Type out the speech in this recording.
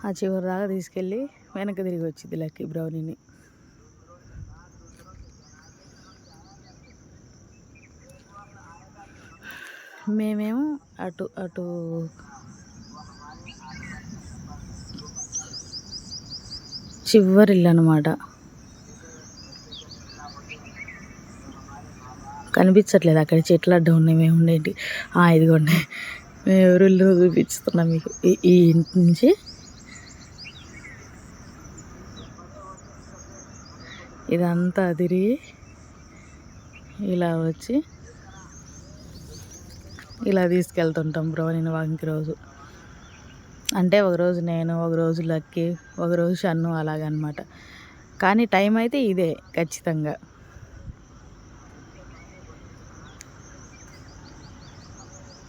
ఆ చివరి దాకా తీసుకెళ్ళి వెనక్కి తిరిగి వచ్చింది లక్కీ బ్రౌనీని. మేమేమో అటు అటు చివరి ఇల్లు అనమాట. కనిపించట్లేదు అక్కడ చెట్లు అడ్డం ఉన్నాయి. మేము ఉండేటి ఇదిగోండి మేము ఎవరు ఇల్లు చూపిస్తున్నాం మీకు. ఈ ఇంటి నుంచి ఇదంతా తిరిగి ఇలా వచ్చి ఇలా తీసుకెళ్తుంటాం బ్రౌనీని వాకింగ్కి రోజు. అంటే ఒకరోజు నేను, ఒకరోజు లక్కీ, ఒకరోజు షన్ను అలాగనమాట. కానీ టైం అయితే ఇదే ఖచ్చితంగా.